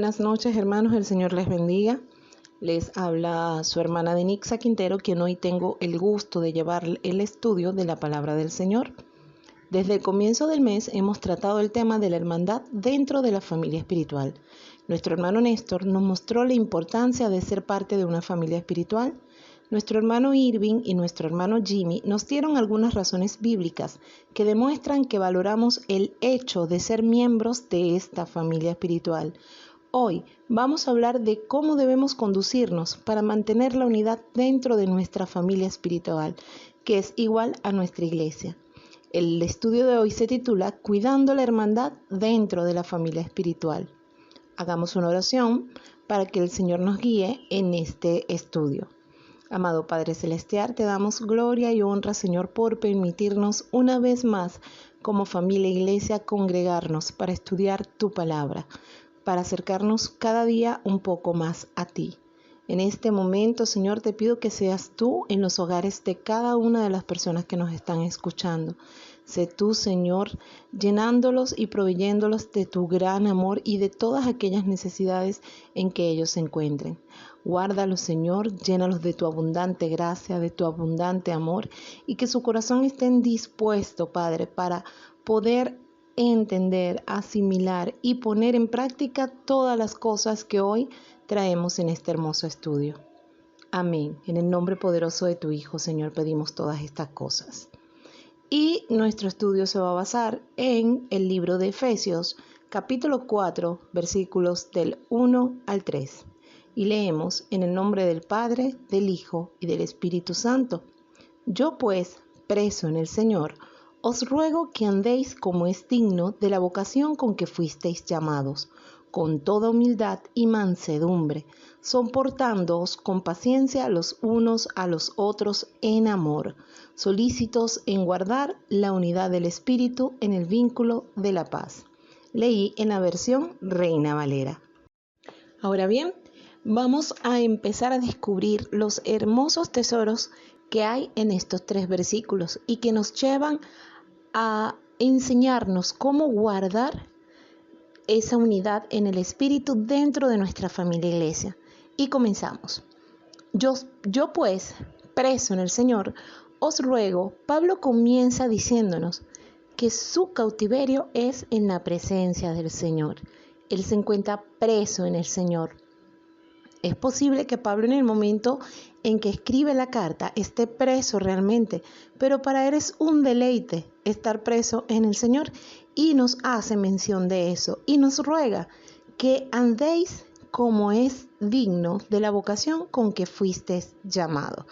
Buenas noches, hermanos, el Señor les bendiga. Les habla su hermana Denixa Quintero, quien hoy tengo el gusto de llevar el estudio de la palabra del Señor. Desde el comienzo del mes hemos tratado el tema de la hermandad dentro de la familia espiritual. Nuestro hermano Néstor nos mostró la importancia de ser parte de una familia espiritual. Nuestro hermano Irving y nuestro hermano Jimmy nos dieron algunas razones bíblicas que demuestran que valoramos el hecho de ser miembros de esta familia espiritual. Hoy vamos a hablar de cómo debemos conducirnos para mantener la unidad dentro de nuestra familia espiritual, que es igual a nuestra iglesia. El estudio de hoy se titula Cuidando la hermandad dentro de la familia espiritual. Hagamos una oración para que el Señor nos guíe en este estudio. Amado Padre Celestial, te damos gloria y honra, Señor, por permitirnos una vez más como familia e iglesia congregarnos para estudiar tu palabra, para acercarnos cada día un poco más a ti. En este momento, Señor, te pido que seas tú en los hogares de cada una de las personas que nos están escuchando. Sé tú, Señor, llenándolos y proveyéndolos de tu gran amor y de todas aquellas necesidades en que ellos se encuentren. Guárdalos, Señor, llénalos de tu abundante gracia, de tu abundante amor, y que su corazón esté dispuesto, Padre, para poder entender, asimilar y poner en práctica todas las cosas que hoy traemos en este hermoso estudio. Amén. En el nombre poderoso de tu Hijo, Señor, pedimos todas estas cosas. Y nuestro estudio se va a basar en el libro de Efesios, capítulo 4, versículos del 1 al 3. Y leemos en el nombre del Padre, del Hijo y del Espíritu Santo. Yo pues, preso en el Señor, os ruego que andéis como es digno de la vocación con que fuisteis llamados, con toda humildad y mansedumbre, soportándoos con paciencia los unos a los otros en amor, solícitos en guardar la unidad del Espíritu en el vínculo de la paz. Leí en la versión Reina Valera. Ahora bien, vamos a empezar a descubrir los hermosos tesoros que hay en estos 3 versículos y que nos llevan a enseñarnos cómo guardar esa unidad en el Espíritu dentro de nuestra familia iglesia. Y comenzamos. Yo pues, preso en el Señor, os ruego, Pablo comienza diciéndonos que su cautiverio es en la presencia del Señor. Él se encuentra preso en el Señor. Es posible que Pablo en el momento en que escribe la carta esté preso realmente, pero para él es un deleite estar preso en el Señor y nos hace mención de eso y nos ruega que andéis como es digno de la vocación con que fuisteis llamado.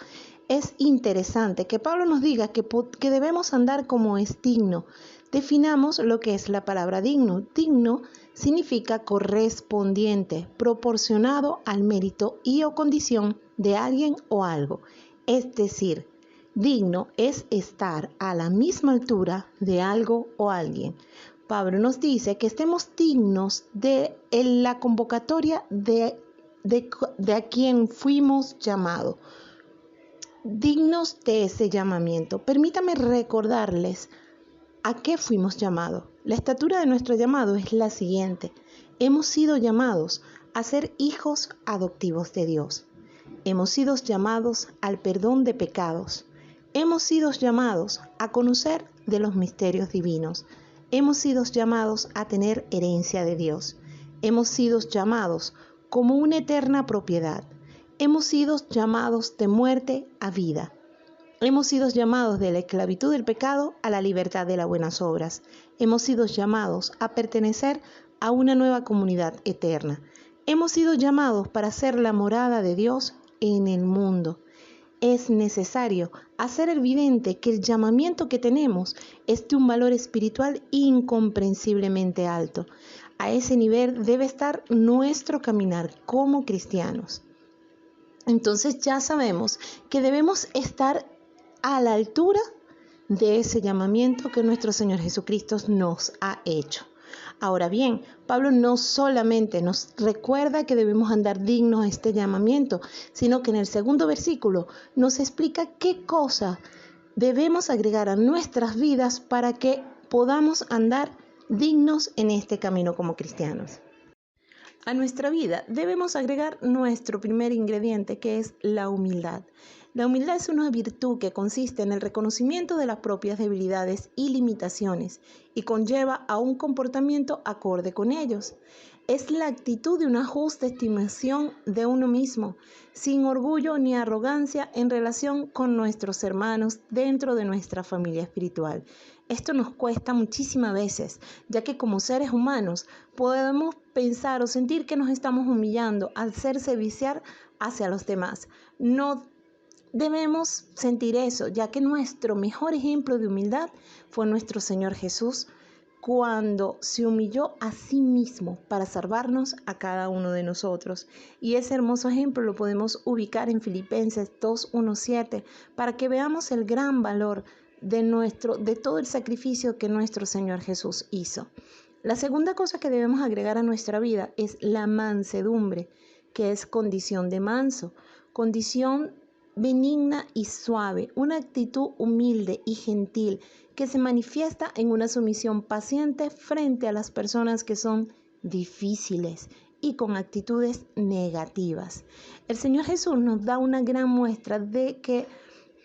Es interesante que Pablo nos diga que debemos andar como es digno. Definamos lo que es la palabra digno. Digno significa correspondiente, proporcionado al mérito y o condición de alguien o algo. Es decir, digno es estar a la misma altura de algo o alguien. Pablo nos dice que estemos dignos de la convocatoria de a quien fuimos llamados. Dignos de ese llamamiento. Permítame recordarles a qué fuimos llamados. La estatura de nuestro llamado es la siguiente. Hemos sido llamados a ser hijos adoptivos de Dios. Hemos sido llamados al perdón de pecados. Hemos sido llamados a conocer de los misterios divinos. Hemos sido llamados a tener herencia de Dios. Hemos sido llamados como una eterna propiedad. Hemos sido llamados de muerte a vida. Hemos sido llamados de la esclavitud del pecado a la libertad de las buenas obras. Hemos sido llamados a pertenecer a una nueva comunidad eterna. Hemos sido llamados para ser la morada de Dios en el mundo. Es necesario hacer evidente que el llamamiento que tenemos es de un valor espiritual incomprensiblemente alto. A ese nivel debe estar nuestro caminar como cristianos. Entonces ya sabemos que debemos estar a la altura de ese llamamiento que nuestro Señor Jesucristo nos ha hecho. Ahora bien, Pablo no solamente nos recuerda que debemos andar dignos a este llamamiento, sino que en el segundo versículo nos explica qué cosa debemos agregar a nuestras vidas para que podamos andar dignos en este camino como cristianos. a nuestra vida debemos agregar nuestro primer ingrediente, que es la humildad. La humildad es una virtud que consiste en el reconocimiento de las propias debilidades y limitaciones y conlleva a un comportamiento acorde con ellos. Es la actitud de una justa estimación de uno mismo, sin orgullo ni arrogancia en relación con nuestros hermanos dentro de nuestra familia espiritual. Esto nos cuesta muchísimas veces, ya que como seres humanos podemos pensar o sentir que nos estamos humillando al ser servicial hacia los demás. No debemos sentir eso, ya que nuestro mejor ejemplo de humildad fue nuestro Señor Jesús, cuando se humilló a sí mismo para salvarnos a cada uno de nosotros. Y ese hermoso ejemplo lo podemos ubicar en Filipenses 2:1-7 para que veamos el gran valor de todo el sacrificio que nuestro Señor Jesús hizo. La segunda cosa que debemos agregar a nuestra vida es la mansedumbre, que es condición de manso, condición benigna y suave, una actitud humilde y gentil que se manifiesta en una sumisión paciente frente a las personas que son difíciles y con actitudes negativas. El Señor Jesús nos da una gran muestra de que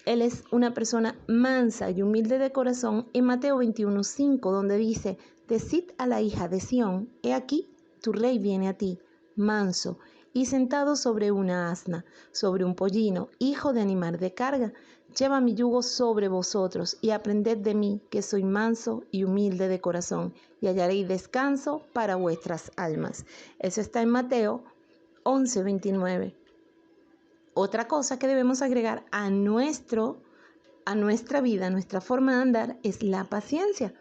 Él es una persona mansa y humilde de corazón en Mateo 21:5, donde dice: Decid a la hija de Sión, he aquí, tu rey viene a ti, manso y sentado sobre una asna, sobre un pollino, hijo de animal de carga. Lleva mi yugo sobre vosotros y aprended de mí, que soy manso y humilde de corazón, y hallaréis descanso para vuestras almas. Eso está en Mateo 11:29. Otra cosa que debemos agregar a nuestra vida, a nuestra forma de andar, es la paciencia.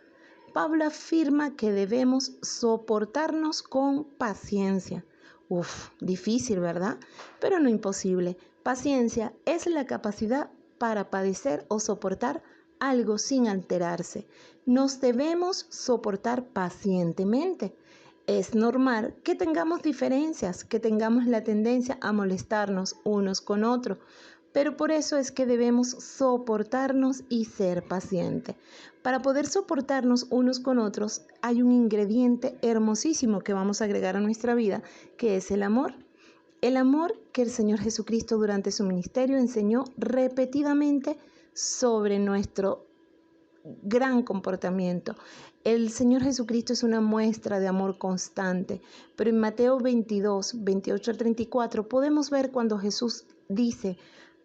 Pablo afirma que debemos soportarnos con paciencia. Difícil, ¿verdad? Pero no imposible. Paciencia es la capacidad para padecer o soportar algo sin alterarse. Nos debemos soportar pacientemente. Es normal que tengamos diferencias, que tengamos la tendencia a molestarnos unos con otros, pero por eso es que debemos soportarnos y ser pacientes. Para poder soportarnos unos con otros, hay un ingrediente hermosísimo que vamos a agregar a nuestra vida, que es el amor. El amor que el Señor Jesucristo durante su ministerio enseñó repetidamente sobre nuestro gran comportamiento. El Señor Jesucristo es una muestra de amor constante, pero en Mateo 22:28-34 podemos ver cuando Jesús dice: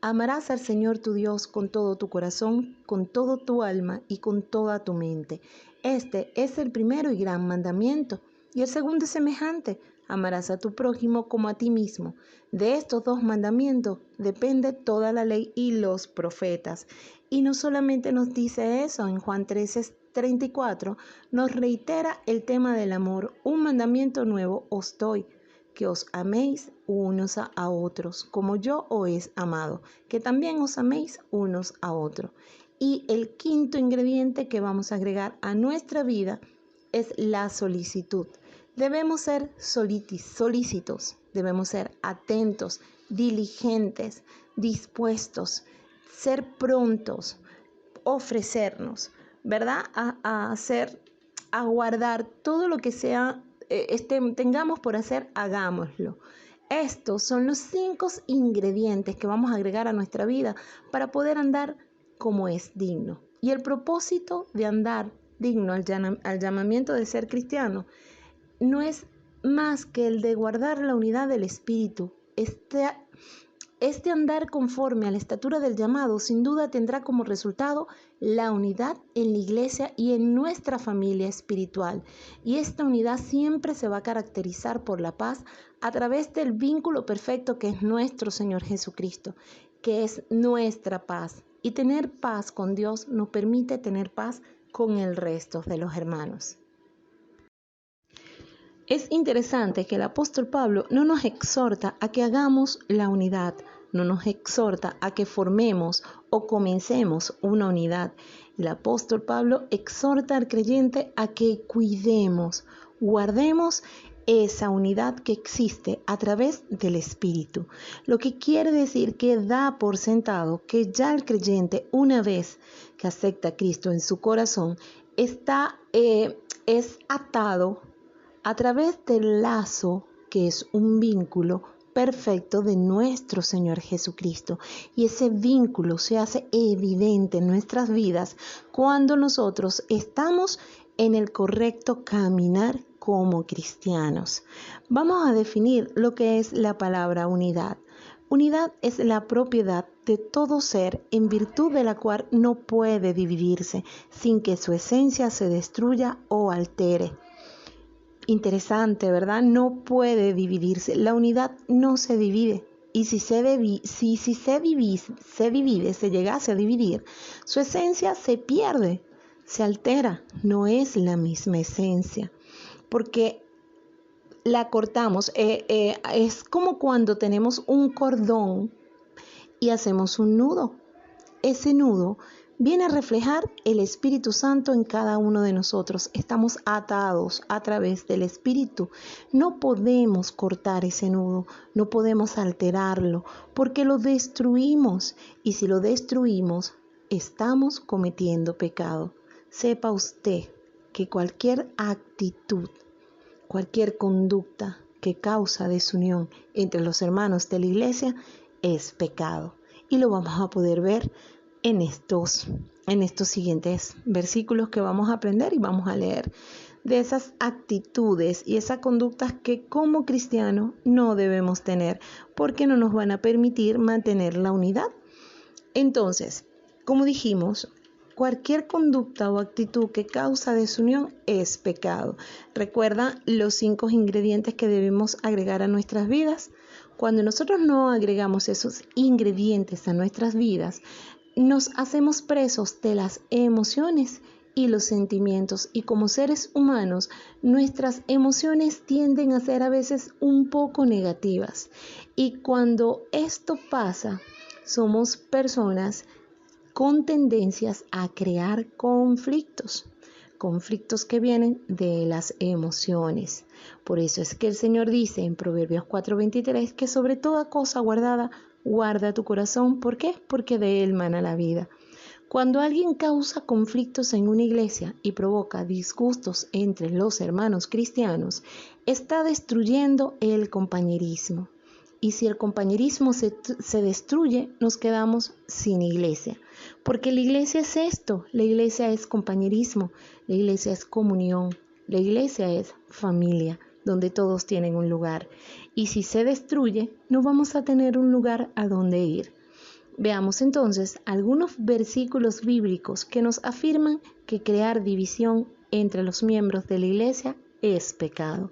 amarás al Señor tu Dios con todo tu corazón, con todo tu alma y con toda tu mente. Este es el primero y gran mandamiento. Y el segundo es semejante: amarás a tu prójimo como a ti mismo. De estos dos mandamientos depende toda la ley y los profetas. Y no solamente nos dice eso, en Juan 13:34 nos reitera el tema del amor. Un mandamiento nuevo os doy, que os améis unos a otros, como yo os he amado, que también os améis unos a otros. Y el quinto ingrediente que vamos a agregar a nuestra vida es la solicitud. Debemos ser solícitos, debemos ser atentos, diligentes, dispuestos, ser prontos, ofrecernos, ¿verdad? A guardar todo lo que sea, tengamos por hacer, hagámoslo. Estos son los 5 ingredientes que vamos a agregar a nuestra vida para poder andar como es digno. Y el propósito de andar digno al llamamiento de ser cristiano no es más que el de guardar la unidad del Espíritu. Este andar conforme a la estatura del llamado sin duda tendrá como resultado la unidad en la iglesia y en nuestra familia espiritual. Y esta unidad siempre se va a caracterizar por la paz a través del vínculo perfecto que es nuestro Señor Jesucristo, que es nuestra paz. Y tener paz con Dios nos permite tener paz con el resto de los hermanos. Es interesante que el apóstol Pablo no nos exhorta a que hagamos la unidad, no nos exhorta a que formemos o comencemos una unidad. El apóstol Pablo exhorta al creyente a que cuidemos, guardemos esa unidad que existe a través del Espíritu. Lo que quiere decir que da por sentado que ya el creyente, una vez que acepta a Cristo en su corazón, es atado a través del lazo que es un vínculo perfecto de nuestro Señor Jesucristo. Y ese vínculo se hace evidente en nuestras vidas cuando nosotros estamos en el correcto caminar como cristianos. Vamos a definir lo que es la palabra unidad. Unidad es la propiedad de todo ser en virtud de la cual no puede dividirse sin que su esencia se destruya o altere. Interesante, ¿verdad? No puede dividirse. La unidad no se divide. Y si se llegase a dividir, su esencia se pierde, se altera. No es la misma esencia. Porque la cortamos. Es como cuando tenemos un cordón y hacemos un nudo. Ese nudo viene a reflejar el Espíritu Santo en cada uno de nosotros. Estamos atados a través del Espíritu. No podemos cortar ese nudo, no podemos alterarlo, porque lo destruimos. Y si lo destruimos, estamos cometiendo pecado. Sepa usted que cualquier actitud, cualquier conducta que causa desunión entre los hermanos de la iglesia es pecado. Y lo vamos a poder ver en estos siguientes versículos que vamos a aprender y vamos a leer de esas actitudes y esas conductas que como cristianos no debemos tener porque no nos van a permitir mantener la unidad. Entonces, como dijimos, cualquier conducta o actitud que causa desunión es pecado. Recuerda los 5 ingredientes que debemos agregar a nuestras vidas. Cuando nosotros no agregamos esos ingredientes a nuestras vidas, nos hacemos presos de las emociones y los sentimientos. Y como seres humanos, nuestras emociones tienden a ser a veces un poco negativas. Y cuando esto pasa, somos personas con tendencias a crear conflictos que vienen de las emociones. Por eso es que el Señor dice en Proverbios 4:23 que sobre toda cosa guardada, guarda tu corazón. ¿Por qué? Porque de él mana la vida. Cuando alguien causa conflictos en una iglesia y provoca disgustos entre los hermanos cristianos, está destruyendo el compañerismo. Y si el compañerismo se destruye, nos quedamos sin iglesia. Porque la iglesia es esto, la iglesia es compañerismo, la iglesia es comunión, la iglesia es familia, donde todos tienen un lugar. Y si se destruye, no vamos a tener un lugar a donde ir. Veamos entonces algunos versículos bíblicos que nos afirman que crear división entre los miembros de la iglesia es pecado.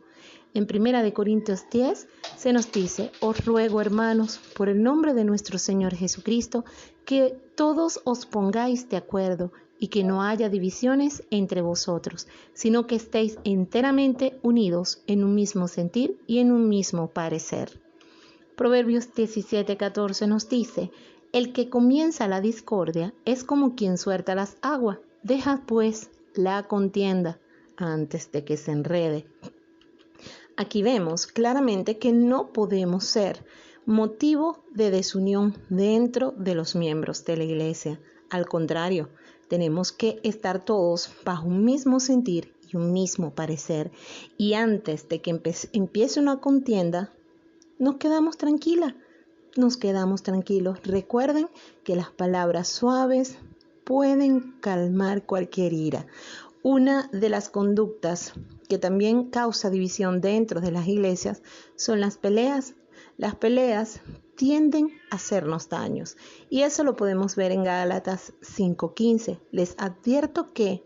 En 1 Corintios 10 se nos dice: os ruego, hermanos, por el nombre de nuestro Señor Jesucristo, que todos os pongáis de acuerdo y que no haya divisiones entre vosotros, sino que estéis enteramente unidos en un mismo sentir y en un mismo parecer. Proverbios 17:14 nos dice: el que comienza la discordia es como quien suelta las aguas. Deja pues la contienda antes de que se enrede. Aquí vemos claramente que no podemos ser motivo de desunión dentro de los miembros de la iglesia. Al contrario, tenemos que estar todos bajo un mismo sentir y un mismo parecer. Y antes de que empiece una contienda, nos quedamos tranquilos. Recuerden que las palabras suaves pueden calmar cualquier ira. Una de las conductas que también causa división dentro de las iglesias son las peleas. Las peleas tienden a hacernos daños y eso lo podemos ver en Gálatas 5:15. Les advierto que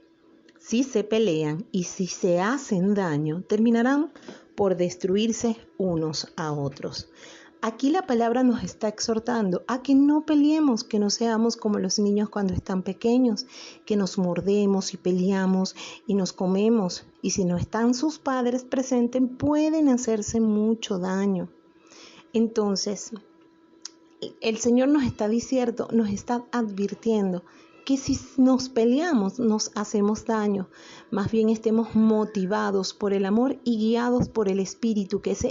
si se pelean y si se hacen daño, terminarán por destruirse unos a otros. Aquí la palabra nos está exhortando a que no peleemos, que no seamos como los niños cuando están pequeños, que nos mordemos y peleamos y nos comemos. Y si no están sus padres presentes, pueden hacerse mucho daño. Entonces, el Señor nos está diciendo, nos está advirtiendo que si nos peleamos nos hacemos daño. Más bien estemos motivados por el amor y guiados por el Espíritu, que es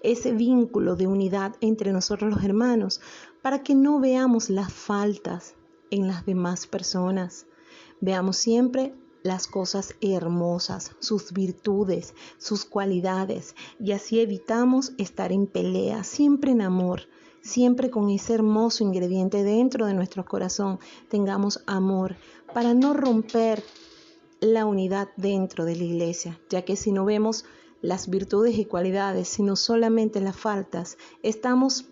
ese vínculo de unidad entre nosotros los hermanos, para que no veamos las faltas en las demás personas. Veamos siempre las cosas hermosas, sus virtudes, sus cualidades, y así evitamos estar en pelea, siempre en amor, siempre con ese hermoso ingrediente dentro de nuestro corazón. Tengamos amor para no romper la unidad dentro de la iglesia, ya que si no vemos las virtudes y cualidades, sino solamente las faltas, estamos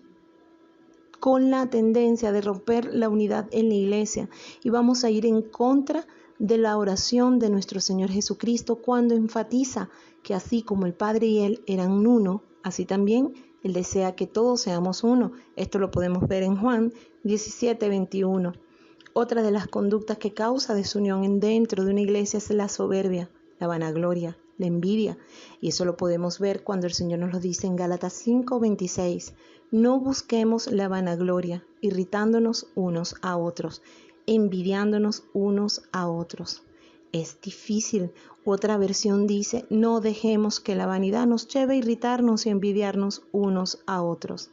con la tendencia de romper la unidad en la iglesia y vamos a ir en contra de la oración de nuestro Señor Jesucristo cuando enfatiza que así como el Padre y Él eran uno, así también Él desea que todos seamos uno. Esto lo podemos ver en Juan 17:21. Otra de las conductas que causa desunión dentro de una iglesia es la soberbia, la vanagloria, la envidia. Y eso lo podemos ver cuando el Señor nos lo dice en Gálatas 5:26. No busquemos la vanagloria, irritándonos unos a otros, envidiándonos unos a otros. Es difícil. Otra versión dice, no dejemos que la vanidad nos lleve a irritarnos y envidiarnos unos a otros.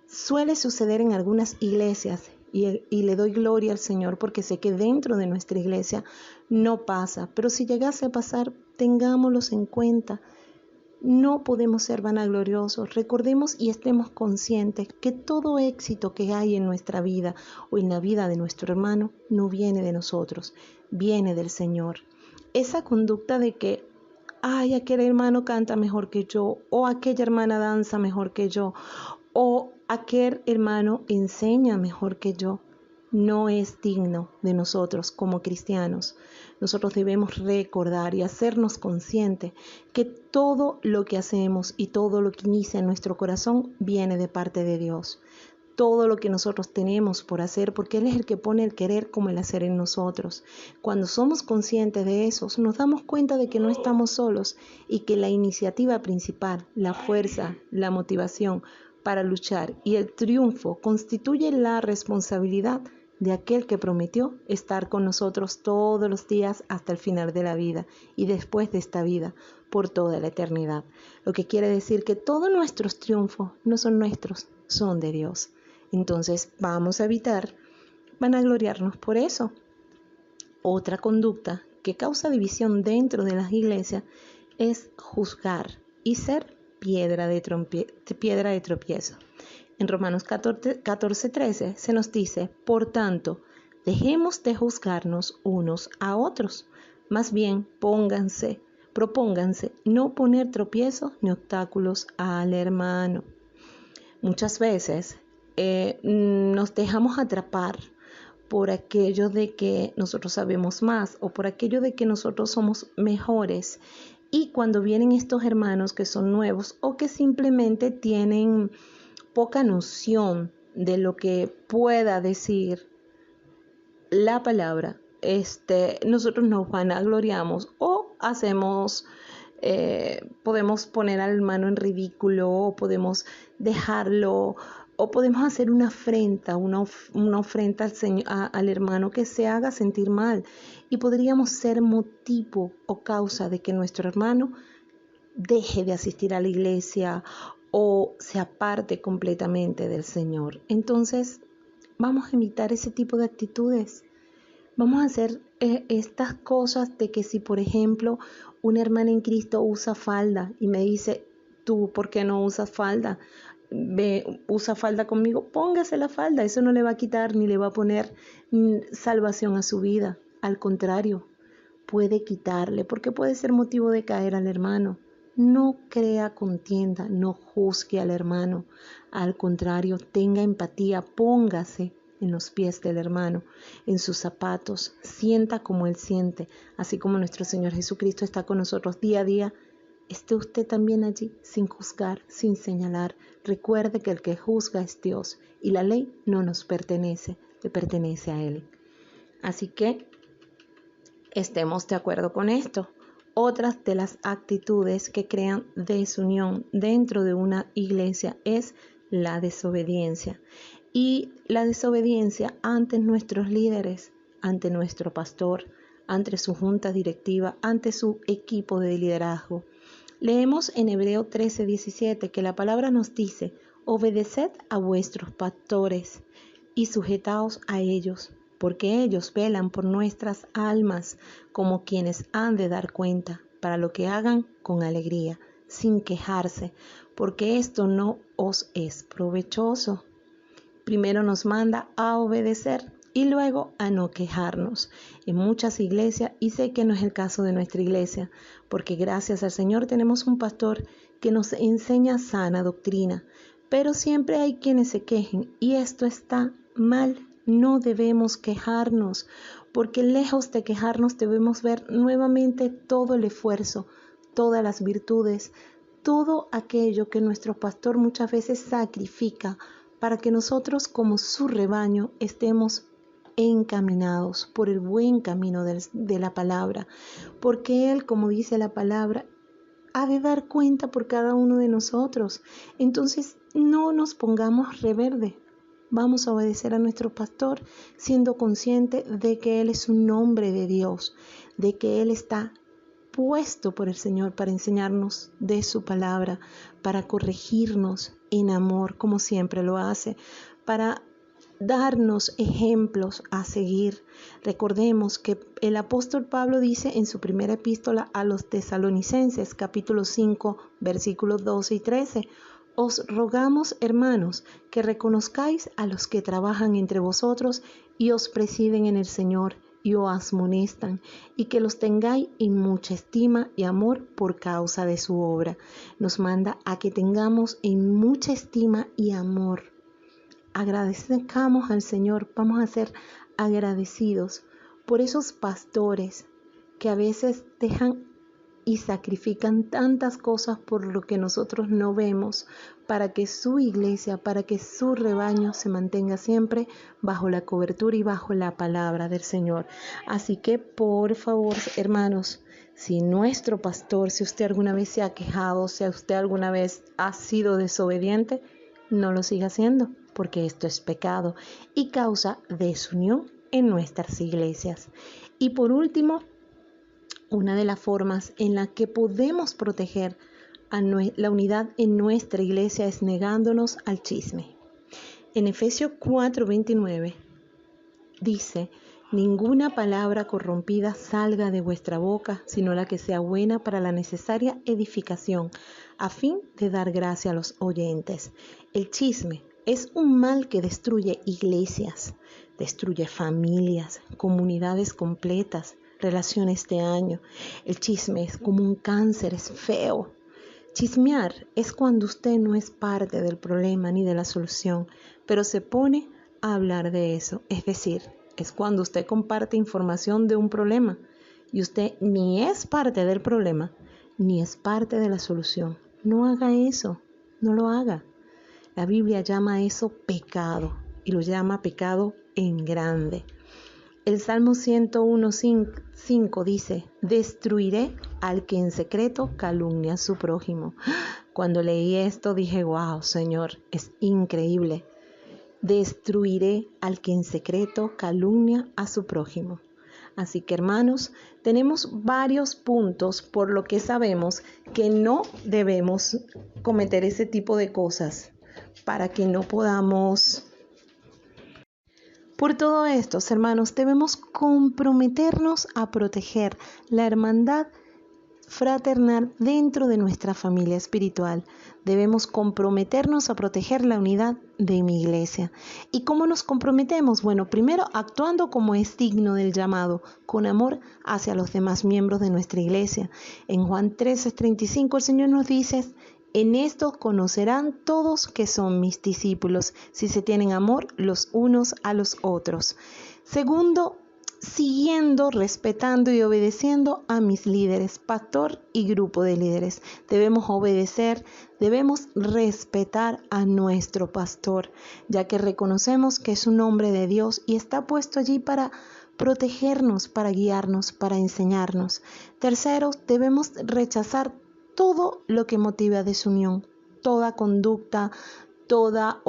Suele suceder en algunas iglesias y le doy gloria al Señor porque sé que dentro de nuestra iglesia no pasa, pero si llegase a pasar, tengámoslos en cuenta. No podemos ser vanagloriosos. Recordemos y estemos conscientes que todo éxito que hay en nuestra vida o en la vida de nuestro hermano no viene de nosotros, viene del Señor. Esa conducta de que, ay, aquel hermano canta mejor que yo, o aquella hermana danza mejor que yo, o aquel hermano enseña mejor que yo, no es digno de nosotros como cristianos. Nosotros debemos recordar y hacernos conscientes que todo lo que hacemos y todo lo que inicia en nuestro corazón viene de parte de Dios. Todo lo que nosotros tenemos por hacer, porque Él es el que pone el querer como el hacer en nosotros. Cuando somos conscientes de eso, nos damos cuenta de que no estamos solos y que la iniciativa principal, la fuerza, la motivación para luchar y el triunfo constituye la responsabilidad de aquel que prometió estar con nosotros todos los días hasta el final de la vida y después de esta vida por toda la eternidad. Lo que quiere decir que todos nuestros triunfos no son nuestros, son de Dios. Entonces vamos a evitar vanagloriarnos por eso. Otra conducta que causa división dentro de las iglesias es juzgar y ser piedra de tropiezo. En Romanos 14:13 se nos dice, por tanto, dejemos de juzgarnos unos a otros, más bien propónganse no poner tropiezos ni obstáculos al hermano. Muchas veces nos dejamos atrapar por aquello de que nosotros sabemos más o por aquello de que nosotros somos mejores. Y cuando vienen estos hermanos que son nuevos o que simplemente tienen poca noción de lo que pueda decir la palabra, nosotros nos vanagloriamos o podemos poner al hermano en ridículo o podemos dejarlo o podemos hacer una afrenta al hermano que se haga sentir mal y podríamos ser motivo o causa de que nuestro hermano deje de asistir a la iglesia o se aparte completamente del Señor. Entonces, vamos a evitar ese tipo de actitudes. Vamos a hacer estas cosas de que si, por ejemplo, una hermana en Cristo usa falda y me dice, ¿tú por qué no usas falda? Usa falda conmigo, póngase la falda. Eso no le va a quitar ni le va a poner salvación a su vida. Al contrario, puede quitarle porque puede ser motivo de caer al hermano. No crea contienda, no juzgue al hermano. Al contrario, tenga empatía, póngase en los pies del hermano, en sus zapatos, sienta como Él siente, así como nuestro Señor Jesucristo está con nosotros día a día. Esté usted también allí, sin juzgar, sin señalar. Recuerde que el que juzga es Dios y la ley no nos pertenece, le pertenece a Él. Así que estemos de acuerdo con esto. Otras de las actitudes que crean desunión dentro de una iglesia es la desobediencia. Y la desobediencia ante nuestros líderes, ante nuestro pastor, ante su junta directiva, ante su equipo de liderazgo. Leemos en Hebreo 13:17 que la palabra nos dice, obedeced a vuestros pastores y sujetaos a ellos, porque ellos velan por nuestras almas como quienes han de dar cuenta, para lo que hagan con alegría, sin quejarse, porque esto no os es provechoso. Primero nos manda a obedecer y luego a no quejarnos. En muchas iglesias, y sé que no es el caso de nuestra iglesia, porque gracias al Señor tenemos un pastor que nos enseña sana doctrina, pero siempre hay quienes se quejen y esto está mal. No debemos quejarnos, porque lejos de quejarnos debemos ver nuevamente todo el esfuerzo, todas las virtudes, todo aquello que nuestro pastor muchas veces sacrifica para que nosotros como su rebaño estemos encaminados por el buen camino de la palabra, porque Él, como dice la palabra, ha de dar cuenta por cada uno de nosotros. Entonces no nos pongamos reverde. Vamos a obedecer a nuestro pastor siendo consciente de que Él es un hombre de Dios, de que Él está puesto por el Señor para enseñarnos de su palabra, para corregirnos en amor, como siempre lo hace, para darnos ejemplos a seguir. Recordemos que el apóstol Pablo dice en su primera epístola a los tesalonicenses, capítulo 5, versículos 12 y 13, os rogamos, hermanos, que reconozcáis a los que trabajan entre vosotros y os presiden en el Señor y os amonestan, y que los tengáis en mucha estima y amor por causa de su obra. Nos manda a que tengamos en mucha estima y amor. Agradezcamos al Señor, vamos a ser agradecidos por esos pastores que a veces dejan y sacrifican tantas cosas por lo que nosotros no vemos, para que su iglesia, para que su rebaño se mantenga siempre bajo la cobertura y bajo la palabra del Señor. Así que por favor, hermanos, si nuestro pastor, si usted alguna vez se ha quejado, si usted alguna vez ha sido desobediente, no lo siga haciendo, porque esto es pecado y causa desunión en nuestras iglesias. Y por último, una de las formas en la que podemos proteger a la unidad en nuestra iglesia es negándonos al chisme. En Efesios 4:29 dice: ninguna palabra corrompida salga de vuestra boca, sino la que sea buena para la necesaria edificación, a fin de dar gracia a los oyentes. El chisme es un mal que destruye iglesias, destruye familias, comunidades completas, relaciones de años. El chisme es como un cáncer, es feo. Chismear es cuando usted no es parte del problema ni de la solución, pero se pone a hablar de eso. Es decir, es cuando usted comparte información de un problema y usted ni es parte del problema ni es parte de la solución. No haga eso, no lo haga. La Biblia llama a eso pecado y lo llama pecado en grande. El Salmo 101:5 dice: destruiré al que en secreto calumnia a su prójimo. Cuando leí esto dije: wow, Señor, es increíble. Destruiré al que en secreto calumnia a su prójimo. Así que, hermanos, tenemos varios puntos por lo que sabemos que no debemos cometer ese tipo de cosas para que no podamos. Por todo esto, hermanos, debemos comprometernos a proteger la hermandad fraternal dentro de nuestra familia espiritual. Debemos comprometernos a proteger la unidad de mi iglesia. ¿Y cómo nos comprometemos? Bueno, primero actuando como es digno del llamado, con amor hacia los demás miembros de nuestra iglesia. En Juan 13:35 el Señor nos dice: en esto conocerán todos que son mis discípulos, si se tienen amor los unos a los otros. Segundo, siguiendo, respetando y obedeciendo a mis líderes, pastor y grupo de líderes. Debemos obedecer, debemos respetar a nuestro pastor, ya que reconocemos que es un hombre de Dios y está puesto allí para protegernos, para guiarnos, para enseñarnos. Tercero, debemos rechazar todo lo que motive a desunión, toda conducta, toda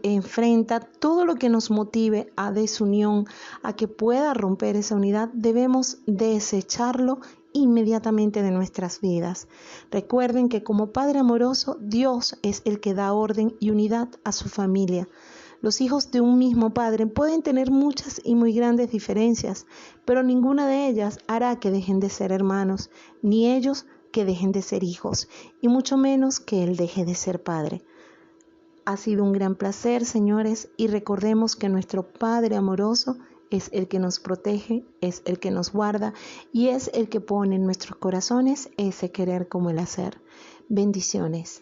enfrenta, todo lo que nos motive a desunión, a que pueda romper esa unidad, debemos desecharlo inmediatamente de nuestras vidas. Recuerden que como Padre amoroso, Dios es el que da orden y unidad a su familia. Los hijos de un mismo padre pueden tener muchas y muy grandes diferencias, pero ninguna de ellas hará que dejen de ser hermanos, ni ellos que dejen de ser hijos, y mucho menos que él deje de ser padre. Ha sido un gran placer, señores, y recordemos que nuestro Padre amoroso es el que nos protege, es el que nos guarda y es el que pone en nuestros corazones ese querer como el hacer. Bendiciones.